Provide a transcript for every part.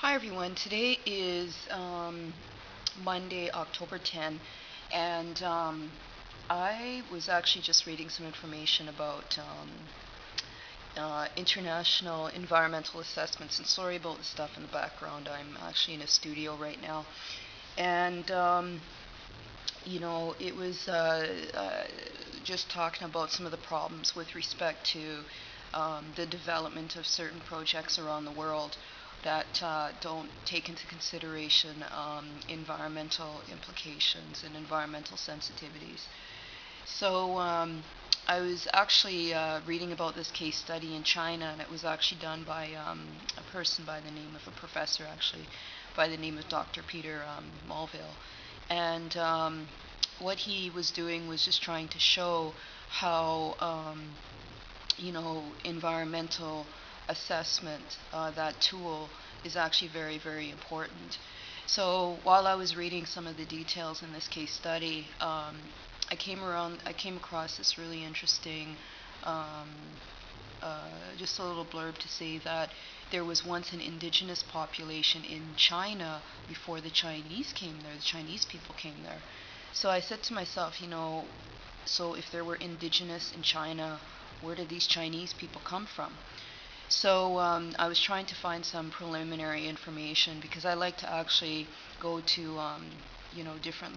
Hi everyone. Today is Monday, October 10, and I was actually just reading some information about international environmental assessments. And sorry about the stuff in the background. I'm actually in a studio right now, and it was just talking about some of the problems with respect to the development of certain projects around the world that don't take into consideration environmental implications and environmental sensitivities. So I was actually reading about this case study in China, and it was actually done by a person by the name of a professor, actually, by the name of Dr. Peter Mulville. And what he was doing was just trying to show how environmental assessment, that tool, is actually very, very important. So while I was reading some of the details in this case study, I came across this really interesting, um, just a little blurb to say that there was once an indigenous population in China before the Chinese came there. The Chinese people came there. So I said to myself, so if there were indigenous in China, where did these Chinese people come from? So I was trying to find some preliminary information because I like to actually go to different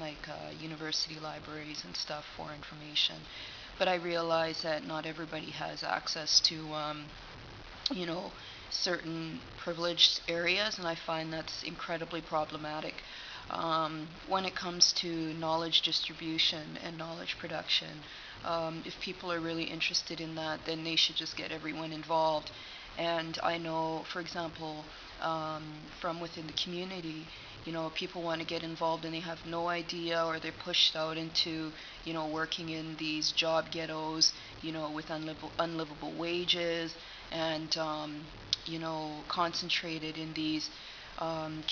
university libraries and stuff for information. But I realize that not everybody has access to you know certain privileged areas, and I find that's incredibly problematic. When it comes to knowledge distribution and knowledge production, if people are really interested in that, then they should just get everyone involved. And I know, for example, from within the community, people want to get involved and they have no idea, or they're pushed out into, working in these job ghettos, with unlivable wages, and, concentrated in these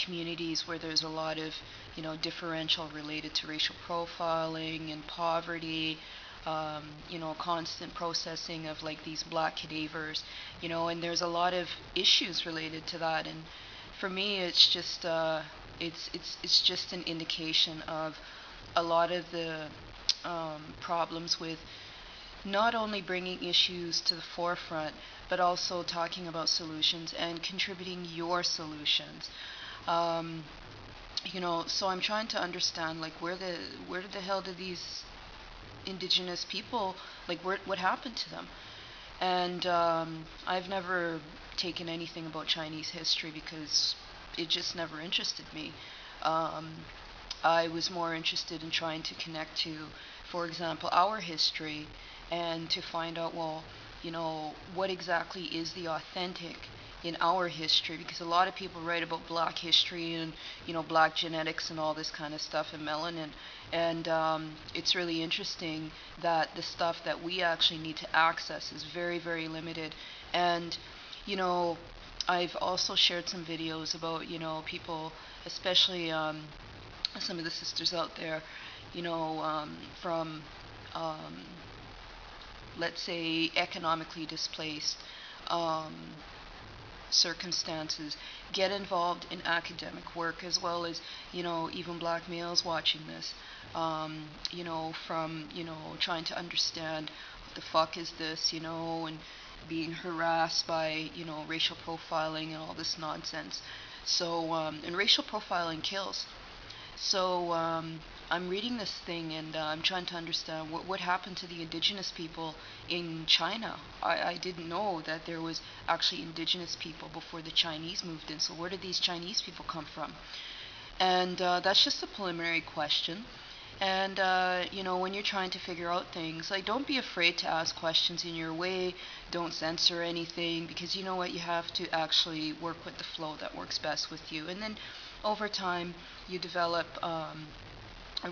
communities where there's a lot of, differential related to racial profiling and poverty, constant processing of like these black cadavers, and there's a lot of issues related to that. And for me, it's just it's just an indication of a lot of the problems with not only bringing issues to the forefront, but also talking about solutions and contributing your solutions. Um, so I'm trying to understand, like, where the hell did these indigenous people, like, what happened to them? And I've never taken anything about Chinese history because it just never interested me. Um, I was more interested in trying to connect to, for example, our history, and to find out, well, what exactly is the authentic in our history, because a lot of people write about black history and, black genetics and all this kind of stuff, and melanin. And it's really interesting that the stuff that we actually need to access is very, very limited. And, you know, I've also shared some videos about, people, especially some of the sisters out there, from, um, let's say, economically displaced um, circumstances, get involved in academic work, as well as, even black males watching this, from, trying to understand what the fuck is this, and being harassed by, racial profiling and all this nonsense. So, and racial profiling kills. So I'm reading this thing, and I'm trying to understand what happened to the indigenous people in China. I didn't know that there was actually indigenous people before the Chinese moved in. So where did these Chinese people come from? And that's just a preliminary question. And when you're trying to figure out things, like, don't be afraid to ask questions in your way. Don't censor anything, because you know what, you have to actually work with the flow that works best with you. And then over time, you develop a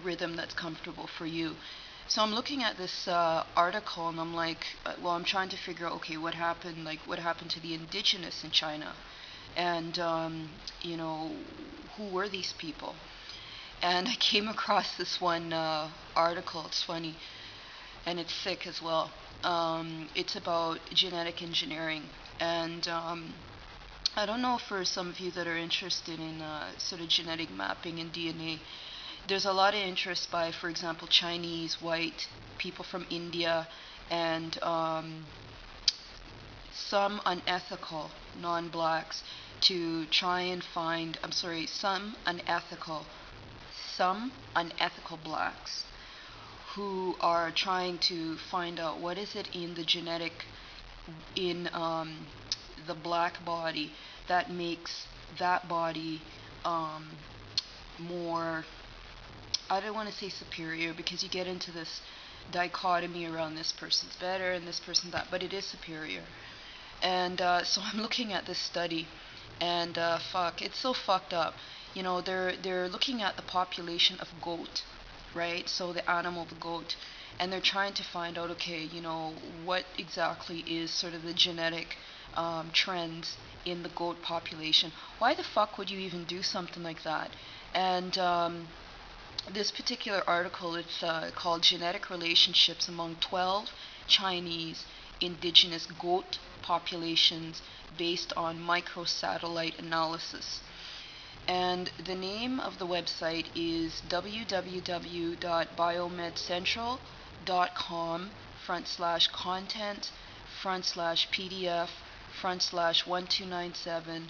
rhythm that's comfortable for you. So I'm looking at this article, and I'm like, well, I'm trying to figure out, okay, what happened? Like, what happened to the indigenous in China? And who were these people? And I came across this one article. It's funny, and it's sick as well. It's about genetic engineering, and I don't know, for some of you that are interested in sort of genetic mapping and DNA, there's a lot of interest by, for example, Chinese, white, people from India, and some unethical non-blacks to try and find, I'm sorry, some unethical blacks who are trying to find out what is it in the genetic, in the black body, that makes that body um, more, I don't want to say superior, because you get into this dichotomy around this person's better and this person that, but it is superior. And so I'm looking at this study, and fuck, it's so fucked up. You know, they're looking at the population of goat, right? So the animal, the goat, and they're trying to find out, okay, you know, what exactly is sort of the genetic trends in the goat population. Why the fuck would you even do something like that? And this particular article, it's called Genetic Relationships Among 12 Chinese Indigenous Goat Populations Based on Microsatellite Analysis. And the name of the website is www.biomed.com/content/pdf/1297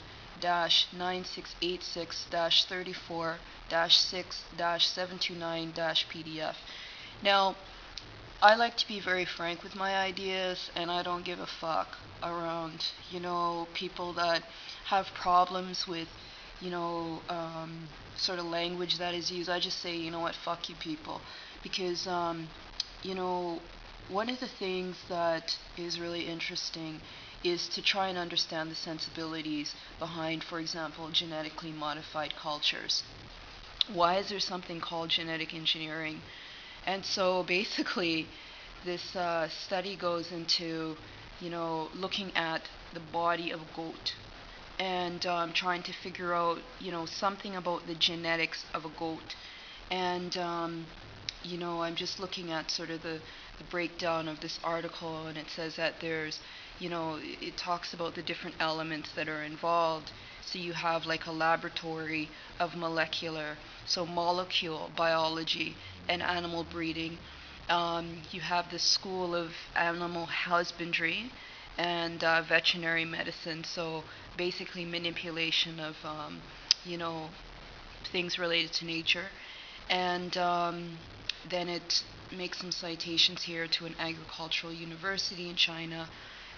9686 34 6 729 PDF. Now, I like to be very frank with my ideas, and I don't give a fuck around, you know, people that have problems with, you know, sort of language that is used. I just say, you know what, fuck you people. Because, you know, one of the things that is really interesting is to try and understand the sensibilities behind, for example, genetically modified cultures. Why is there something called genetic engineering? And so basically, this study goes into, you know, looking at the body of a goat and trying to figure out, you know, something about the genetics of a goat. And, you know, I'm just looking at sort of the breakdown of this article, and it says that there's, you know, it talks about the different elements that are involved. So you have like a laboratory of molecular, so molecule biology and animal breeding. You have the school of animal husbandry and veterinary medicine, so basically manipulation of, you know, things related to nature. And then it makes some citations here to an agricultural university in China,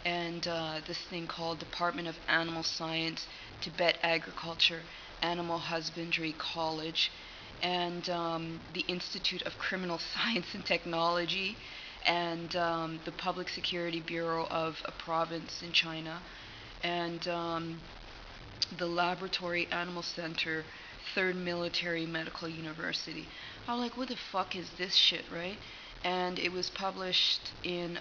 and this thing called Department of Animal Science, Tibet Agriculture, Animal Husbandry College, and the Institute of Criminal Science and Technology, and the Public Security Bureau of a province in China, and the Laboratory Animal Center, Third Military Medical University. I'm like, what the fuck is this shit, right? And it was published in,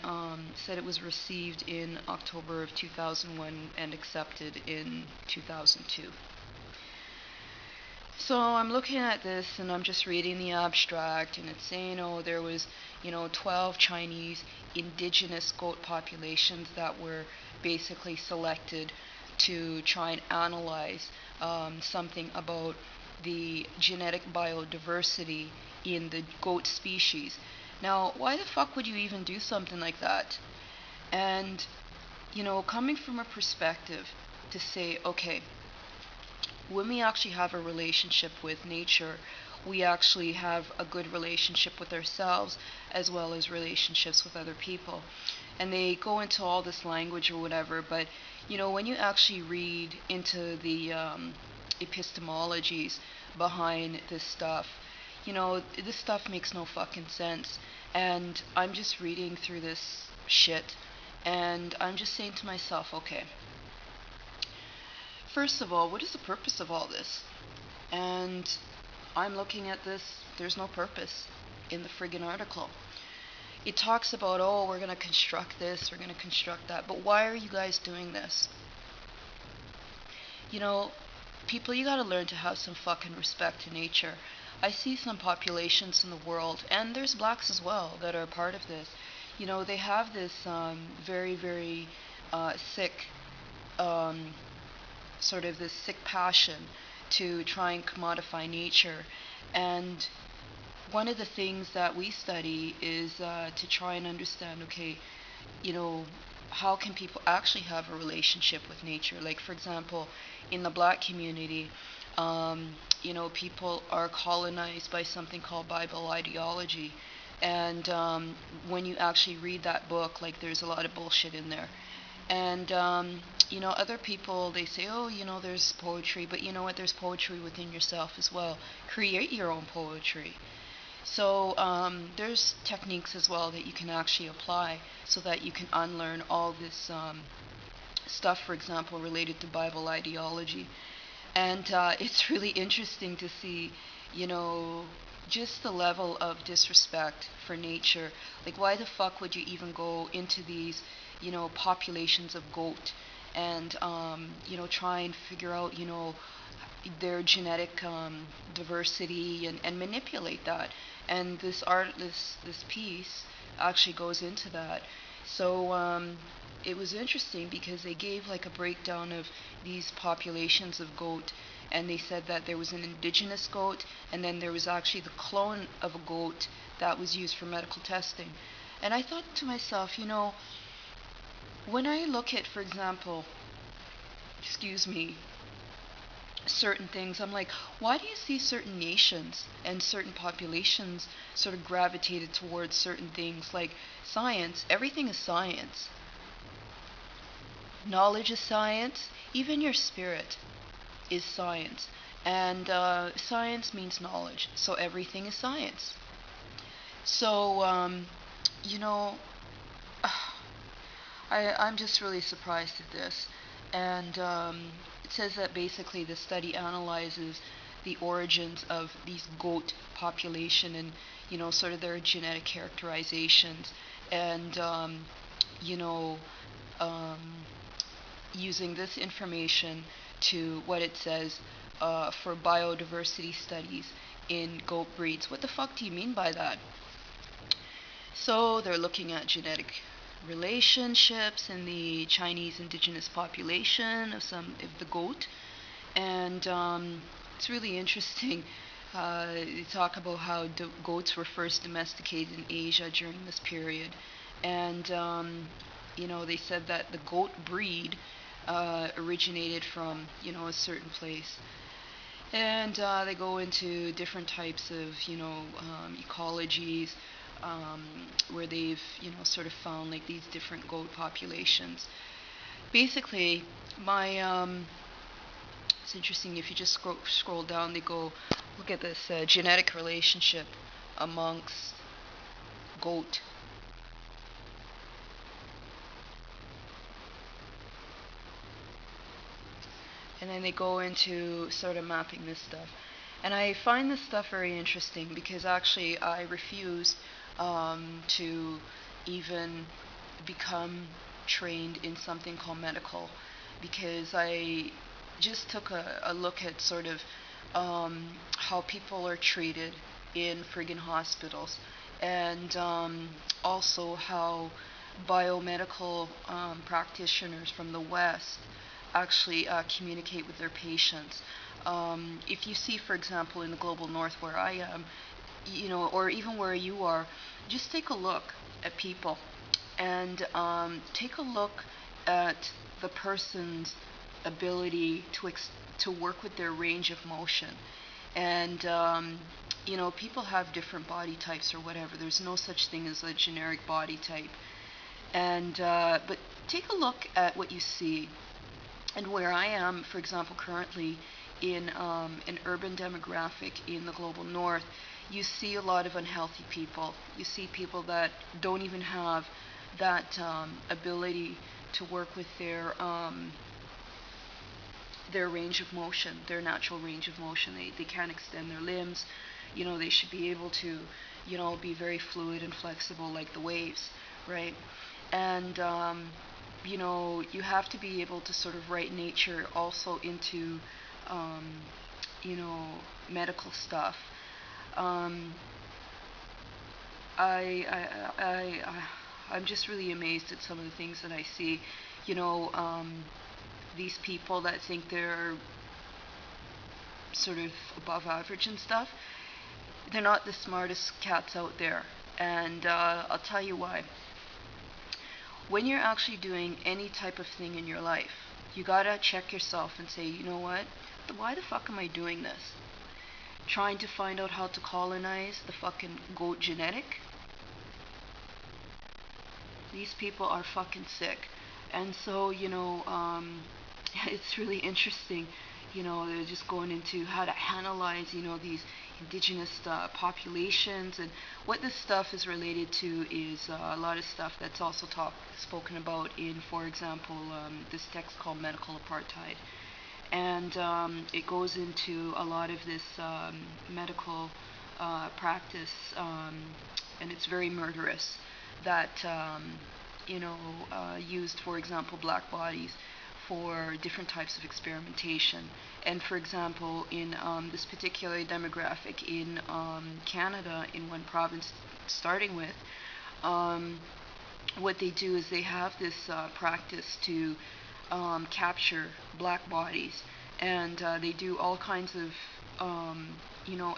said it was received in October of 2001 and accepted in 2002. So I'm looking at this and I'm just reading the abstract, and it's saying, oh, there was, you know, 12 Chinese indigenous goat populations that were basically selected to try and analyze something about the genetic biodiversity in the goat species. Now, why the fuck would you even do something like that? And, you know, coming from a perspective to say, okay, when we actually have a relationship with nature, we actually have a good relationship with ourselves as well as relationships with other people. And they go into all this language or whatever, but, you know, when you actually read into the epistemologies behind this stuff, you know, this stuff makes no fucking sense. And I'm just reading through this shit, and I'm just saying to myself, okay, first of all, what is the purpose of all this? And I'm looking at this, there's no purpose in the friggin' article. It talks about, oh, we're going to construct this, we're going to construct that, but why are you guys doing this? You know, people, you gotta learn to have some fucking respect to nature. I see some populations in the world, and there's blacks as well that are a part of this. You know, they have this very, very sick sort of this sick passion to try and commodify nature. And one of the things that we study is to try and understand, okay, you know, how can people actually have a relationship with nature? Like, for example, in the black community, people are colonized by something called Bible ideology. And when you actually read that book, like, there's a lot of bullshit in there. And, other people, they say, oh, there's poetry, but you know what? There's poetry within yourself as well. Create your own poetry. So there's techniques as well that you can actually apply so that you can unlearn all this stuff, for example, related to Bible ideology. And it's really interesting to see, just the level of disrespect for nature. Like, why the fuck would you even go into these, populations of goat and, try and figure out, their genetic diversity and manipulate that. And this piece actually goes into that. So it was interesting because they gave like a breakdown of these populations of goat, and they said that there was an indigenous goat, and then there was actually the clone of a goat that was used for medical testing. And I thought to myself, when I look at, for example, certain things, I'm like, why do you see certain nations and certain populations sort of gravitated towards certain things? Like science, everything is science. Knowledge is science. Even your spirit is science. And science means knowledge, so everything is science. So, I'm just really surprised at this. And it says that basically the study analyzes the origins of these goat population and, sort of their genetic characterizations. And, using this information to what it says for biodiversity studies in goat breeds. What the fuck do you mean by that? So they're looking at genetic relationships in the Chinese indigenous population of the goat, and it's really interesting. They talk about how goats were first domesticated in Asia during this period, and they said that the goat breed originated from a certain place. And they go into different types of ecologies, where they've sort of found like these different goat populations. Basically, it's interesting if you just scroll down. They go look at this genetic relationship amongst goat. And then they go into sort of mapping this stuff. And I find this stuff very interesting because actually I refused to even become trained in something called medical, because I just took a look at sort of how people are treated in friggin' hospitals, and also how biomedical practitioners from the West actually communicate with their patients. If you see, for example, in the global north where I am, or even where you are, just take a look at people and take a look at the person's ability to work with their range of motion. And people have different body types or whatever. There's no such thing as a generic body type. And but take a look at what you see. And where I am, for example, currently in an urban demographic in the global north, you see a lot of unhealthy people. You see people that don't even have that ability to work with their range of motion, their natural range of motion. They can't extend their limbs. They should be able to, be very fluid and flexible like the waves, right? And you have to be able to sort of write nature also into, medical stuff. I'm just really amazed at some of the things that I see. these people that think they're sort of above average and stuff, they're not the smartest cats out there. And I'll tell you why. When you're actually doing any type of thing in your life, you gotta check yourself and say, you know what? Why the fuck am I doing this? Trying to find out how to colonize the fucking goat genetic? These people are fucking sick. And so, it's really interesting. They're just going into how to analyze, these indigenous populations, and what this stuff is related to is a lot of stuff that's also spoken about in, for example, this text called Medical Apartheid. And it goes into a lot of this medical practice, and it's very murderous, that used, for example, black bodies for different types of experimentation. And for example, in this particular demographic in Canada, in one province starting with, what they do is they have this practice to capture black bodies, and they do all kinds of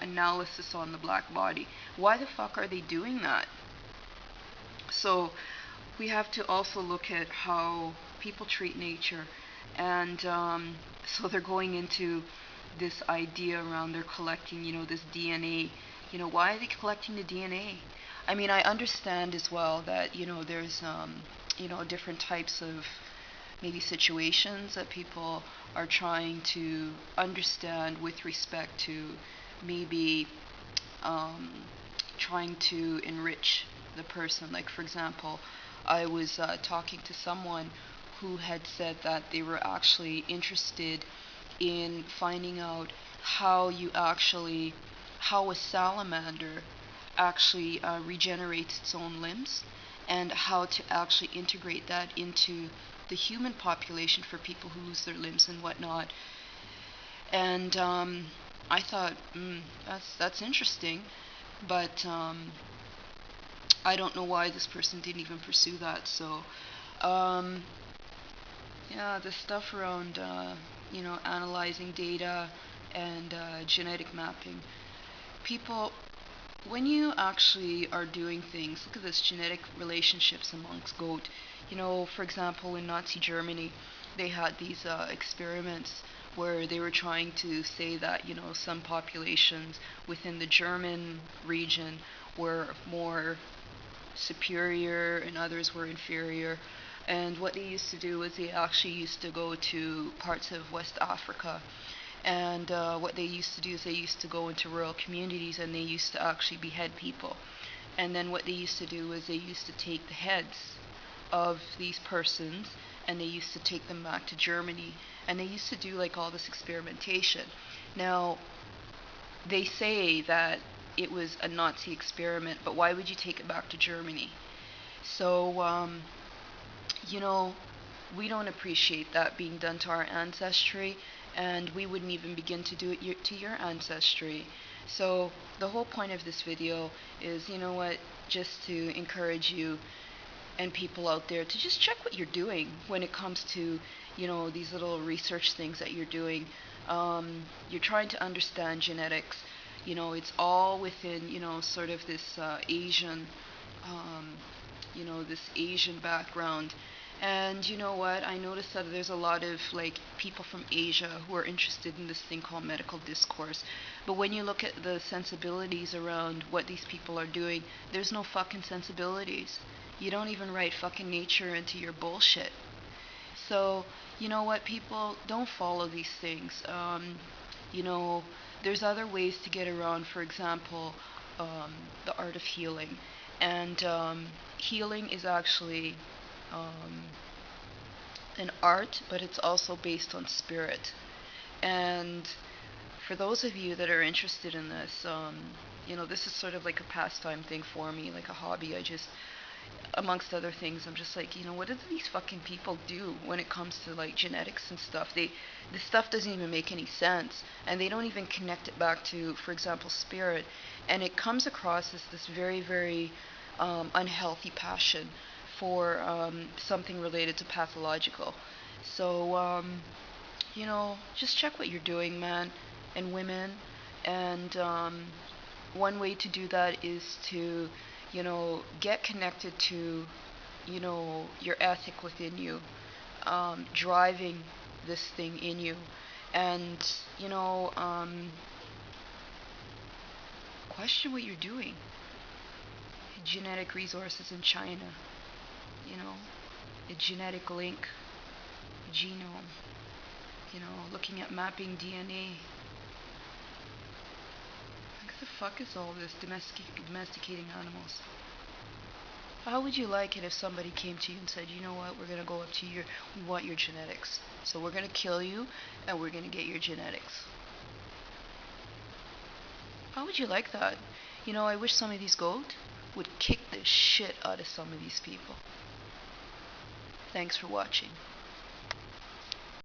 analysis on the black body. Why the fuck are they doing that? So we have to also look at how people treat nature, and so they're going into this idea around they're collecting, this DNA. Why are they collecting the DNA? I mean, I understand as well that there's different types of maybe situations that people are trying to understand with respect to maybe trying to enrich the person. Like, for example, I was talking to someone who had said that they were actually interested in finding out how a salamander actually regenerates its own limbs, and how to actually integrate that into the human population for people who lose their limbs and whatnot. And I thought, that's interesting, but I don't know why this person didn't even pursue that. So yeah, the stuff around analyzing data and genetic mapping. People, when you actually are doing things, look at this genetic relationships amongst goat. For example, in Nazi Germany, they had these experiments where they were trying to say that some populations within the German region were more superior and others were inferior. And what they used to do was they actually used to go to parts of West Africa, and what they used to do is they used to go into rural communities and they used to actually behead people. And then what they used to do is they used to take the heads of these persons and they used to take them back to Germany, and they used to do like all this experimentation. Now, they say that it was a Nazi experiment, but why would you take it back to Germany? So we don't appreciate that being done to our ancestry, and we wouldn't even begin to do it to your ancestry. So the whole point of this video is, just to encourage you and people out there to just check what you're doing when it comes to, these little research things that you're doing. You're trying to understand genetics. It's all within, sort of this Asian, this Asian background. And you know what? I noticed that there's a lot of people from Asia who are interested in this thing called medical discourse. But when you look at the sensibilities around what these people are doing, there's no fucking sensibilities. You don't even write fucking nature into your bullshit. So, you know what, people? Don't follow these things. There's other ways to get around, for example, the art of healing. And healing is actually an art, but it's also based on spirit. And for those of you that are interested in this, this is sort of like a pastime thing for me, like a hobby. Amongst other things, I'm just like, what do these fucking people do when it comes to genetics and stuff? This stuff doesn't even make any sense, and they don't even connect it back to, for example, spirit, and it comes across as this very, very unhealthy passion for something related to pathological. So, just check what you're doing, man and women. And one way to do that is to, get connected to, your ethic within you, driving this thing in you. And, you know, um, question what you're doing. Genetic resources in China, you know, a genetic link, genome, looking at mapping DNA. What the fuck is all this domesticating animals? How would you like it if somebody came to you and said, you know what, we're going to go up to we want your genetics. So we're going to kill you and we're going to get your genetics. How would you like that? I wish some of these goat would kick the shit out of some of these people. Thanks for watching.